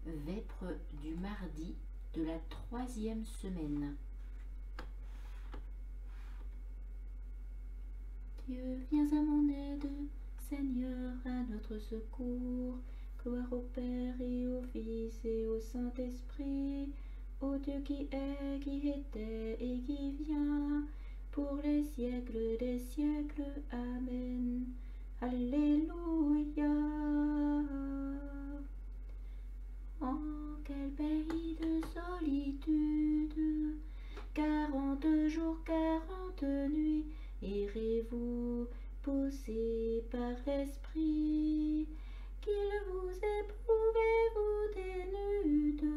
Vêpres du mardi de la 3e semaine. Dieu, viens à mon aide, Seigneur, à notre secours. Gloire au Père et au Fils et au Saint-Esprit, au Dieu qui est, qui était et qui vient, pour les siècles des siècles. Amen. Alléluia. En quel pays de solitude, 40 jours, 40 nuits, irez-vous poussés par l'Esprit, qu'il vous éprouve et vous dénude.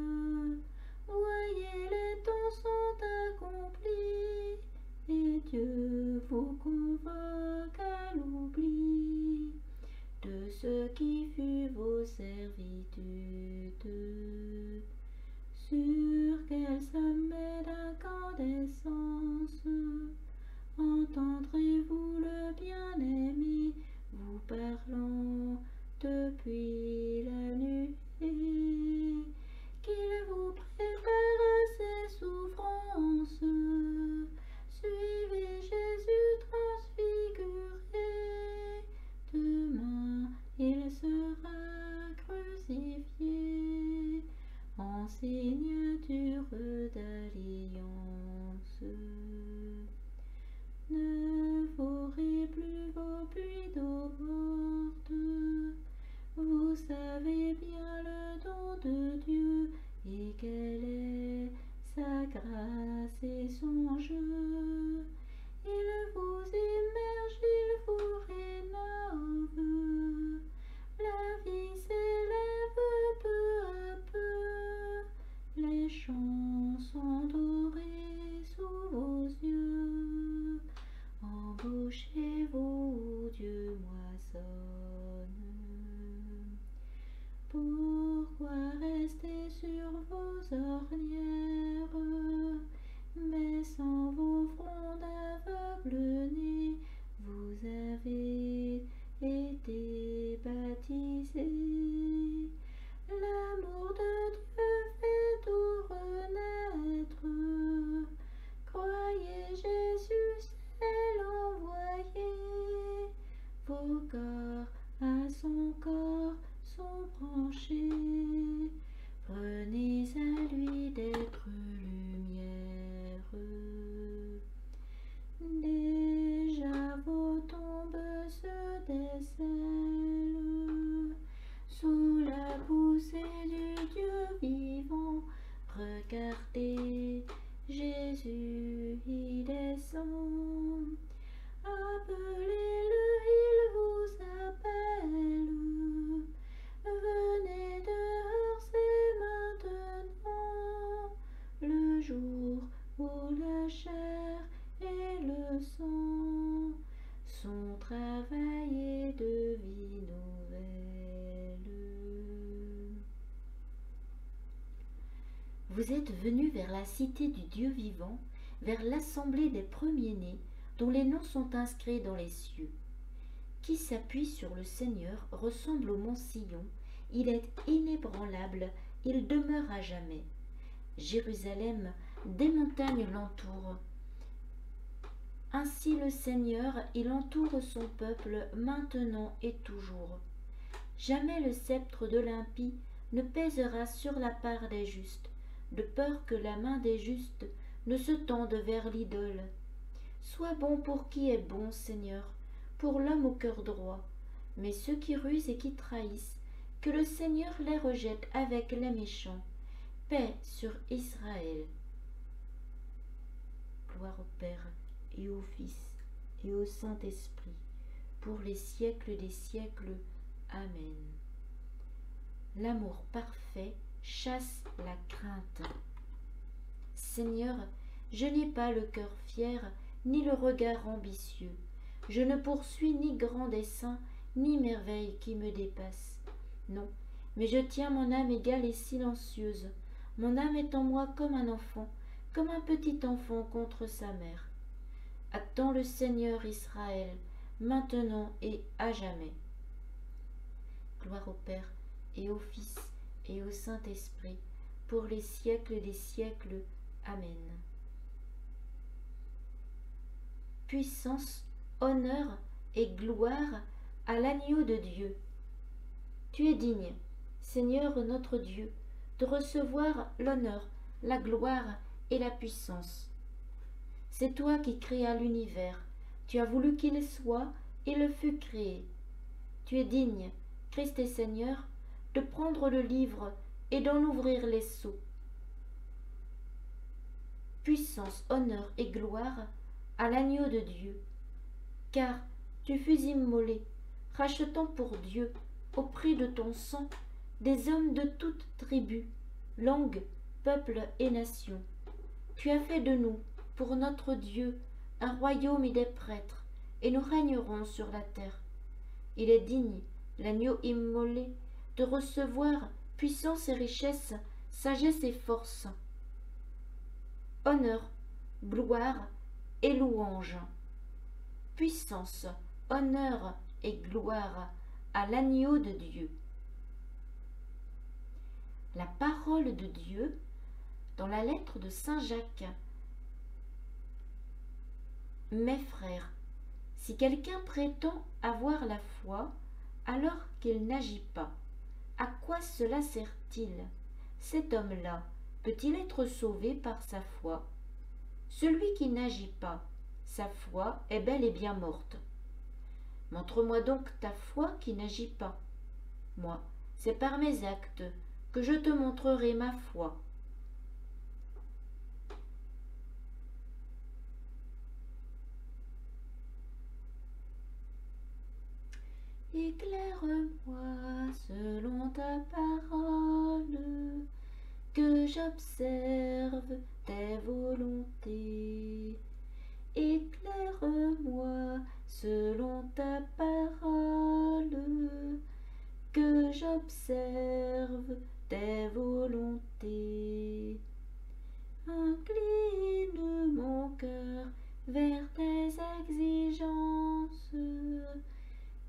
Voyez, les temps sont accomplis, et Dieu vous convoque à l'oubli de ce qui fut vos servitudes. Sur quel sommet d'incandescence entendrez-vous le bien-aimé vous parlant depuis la nuit, qu'il vous prépare ses souffrances? Suivez Jésus transfiguré, demain il sera crucifié en signature d'alliance. Ne forez plus vos puits d'eau morte, vous savez bien le don de Dieu et quelle est sa grâce et son jeu. Il vous immerge, il vous rénove, la vie s'élève peu à peu, les champs sont dorés sous vos yeux, embauchez-vous, Dieu moissonne. Pourquoi rester sur vos ornières, mais sans vos frondes aveugles-nés, vous avez été baptisés. L'amour de Dieu fait tout renaître. Croyez, Jésus c'est l'envoyé. Vos corps à son corps sont branchés. Prenez à lui d'être lumière. Déjà vos tombes se décèlent sous la poussée du Dieu vivant. Regardez, Jésus y descend. Appelez-le, il vous appelle. Venez dehors, c'est maintenant le jour où la chair et le sang sont travaillés de vie nouvelle. Vous êtes venus vers la cité du Dieu vivant, vers l'assemblée des premiers-nés, dont les noms sont inscrits dans les cieux. Qui s'appuie sur le Seigneur ressemble au mont Sion, il est inébranlable, il demeure à jamais. Jérusalem, des montagnes l'entourent. Ainsi le Seigneur, il entoure son peuple maintenant et toujours. Jamais le sceptre de l'impie ne pèsera sur la part des justes, de peur que la main des justes ne se tende vers l'idole. Sois bon pour qui est bon, Seigneur, pour l'homme au cœur droit, mais ceux qui rusent et qui trahissent, que le Seigneur les rejette avec les méchants. Paix sur Israël. Gloire au Père et au Fils et au Saint-Esprit, pour les siècles des siècles. Amen. L'amour parfait chasse la crainte. Seigneur, je n'ai pas le cœur fier, ni le regard ambitieux. Je ne poursuis ni grand dessein, ni merveille qui me dépasse. Non, mais je tiens mon âme égale et silencieuse. Mon âme est en moi comme un enfant, comme un petit enfant contre sa mère. Attends le Seigneur Israël, maintenant et à jamais. Gloire au Père et au Fils et au Saint-Esprit, pour les siècles des siècles. Amen. Puissance, honneur et gloire à l'agneau de Dieu. Tu es digne, Seigneur notre Dieu, de recevoir l'honneur, la gloire et la puissance. C'est toi qui créas l'univers. Tu as voulu qu'il soit, et le fut créé. Tu es digne, Christ et Seigneur, de prendre le livre et d'en ouvrir les sceaux. Puissance, honneur et gloire à l'agneau de Dieu, car tu fus immolé, rachetant pour Dieu, au prix de ton sang, des hommes de toutes tribus, langues, peuples et nations. Tu as fait de nous, pour notre Dieu, un royaume et des prêtres, et nous régnerons sur la terre. Il est digne, l'agneau immolé, de recevoir puissance et richesse, sagesse et force, honneur, gloire et louange. Puissance, honneur et gloire à l'agneau de Dieu. La parole de Dieu dans la lettre de Saint Jacques. Mes frères, si quelqu'un prétend avoir la foi alors qu'il n'agit pas, à quoi cela sert-il? Cet homme-là peut-il être sauvé par sa foi? Celui qui n'agit pas, sa foi est bel et bien morte. Montre-moi donc ta foi qui n'agit pas. Moi, c'est par mes actes que je te montrerai ma foi. Éclaire-moi selon ta parole, que j'observe tes volontés. Éclaire-moi selon ta parole, que j'observe tes volontés. Incline mon cœur vers tes exigences,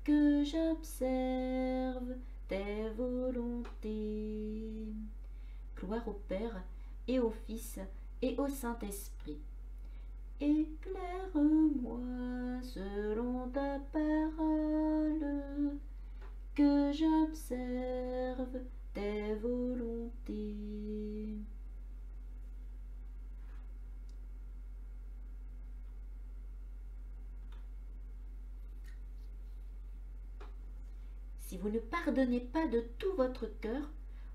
que j'observe tes volontés. Gloire au Père et au Fils et au Saint-Esprit. Éclaire-moi selon ta parole, que j'observe tes volontés. Si vous ne pardonnez pas de tout votre cœur,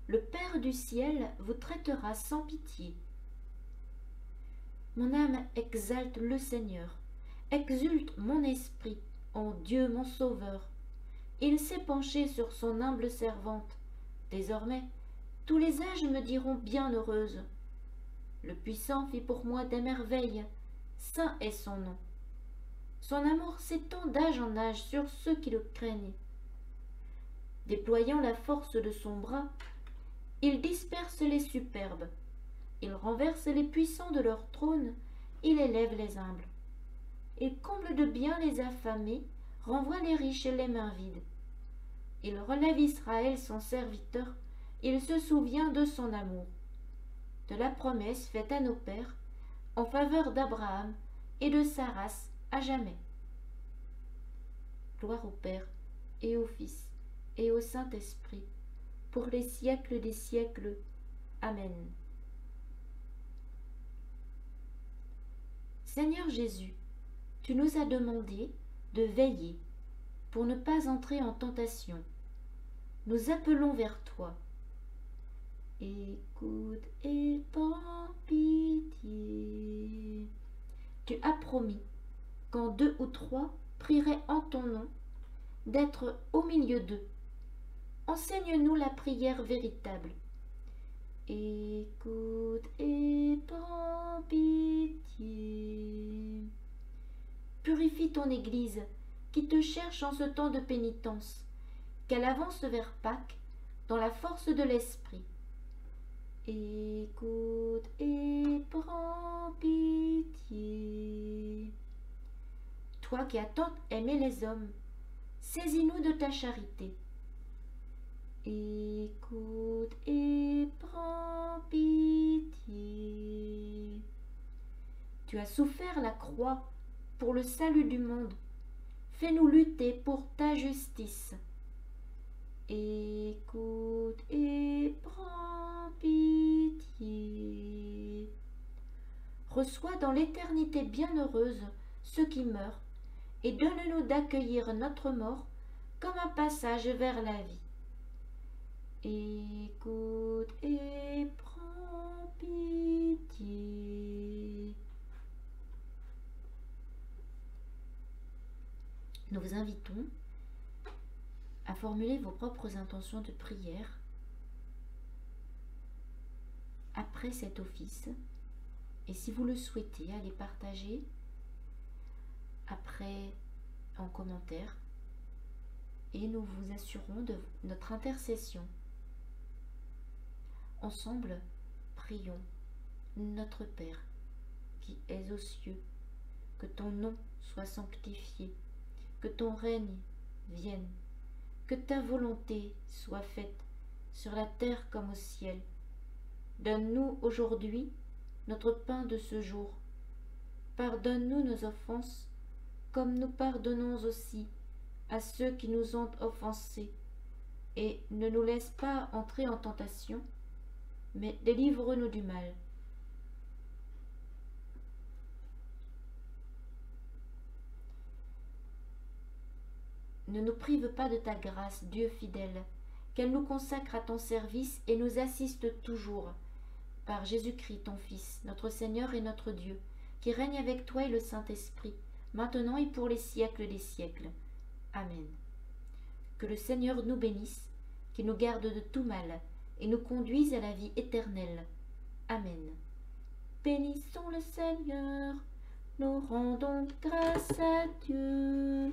le Père du ciel vous traitera sans pitié. Mon âme exalte le Seigneur, exulte mon esprit en Dieu mon Sauveur. Il s'est penché sur son humble servante. Désormais, tous les âges me diront bienheureuse. Le Puissant fit pour moi des merveilles, saint est son nom. Son amour s'étend d'âge en âge sur ceux qui le craignent. Déployant la force de son bras, il disperse les superbes, il renverse les puissants de leur trône, il élève les humbles. Il comble de bien les affamés, renvoie les riches et les mains vides. Il relève Israël son serviteur, il se souvient de son amour, de la promesse faite à nos pères, en faveur d'Abraham et de sa race à jamais. Gloire au Père et au Fils et au Saint-Esprit, pour les siècles des siècles. Amen. Seigneur Jésus, tu nous as demandé de veiller pour ne pas entrer en tentation. Nous appelons vers toi. Écoute et prends pitié. Tu as promis, quand 2 ou 3 prieraient en ton nom, d'être au milieu d'eux. Enseigne-nous la prière véritable. Écoute et prends pitié. Purifie ton Église, qui te cherche en ce temps de pénitence, qu'elle avance vers Pâques dans la force de l'Esprit. Écoute et prends pitié. Toi qui as tant aimé les hommes, saisis-nous de ta charité. Écoute et Tu as souffert la croix pour le salut du monde. Fais-nous lutter pour ta justice. Écoute et prends pitié. Reçois dans l'éternité bienheureuse ceux qui meurent, et donne-nous d'accueillir notre mort comme un passage vers la vie. Écoute et prends pitié. Nous vous invitons à formuler vos propres intentions de prière après cet office, et si vous le souhaitez, à les partager après en commentaire, et nous vous assurons de notre intercession. Ensemble, prions. Notre Père, qui es aux cieux, que ton nom soit sanctifié, que ton règne vienne, que ta volonté soit faite sur la terre comme au ciel. Donne-nous aujourd'hui notre pain de ce jour. Pardonne-nous nos offenses, comme nous pardonnons aussi à ceux qui nous ont offensés. Et ne nous laisse pas entrer en tentation, mais délivre-nous du mal. Ne nous prive pas de ta grâce, Dieu fidèle, qu'elle nous consacre à ton service et nous assiste toujours. Par Jésus-Christ, ton Fils, notre Seigneur et notre Dieu, qui règne avec toi et le Saint-Esprit, maintenant et pour les siècles des siècles. Amen. Que le Seigneur nous bénisse, qu'il nous garde de tout mal et nous conduise à la vie éternelle. Amen. Bénissons le Seigneur, nous rendons grâce à Dieu.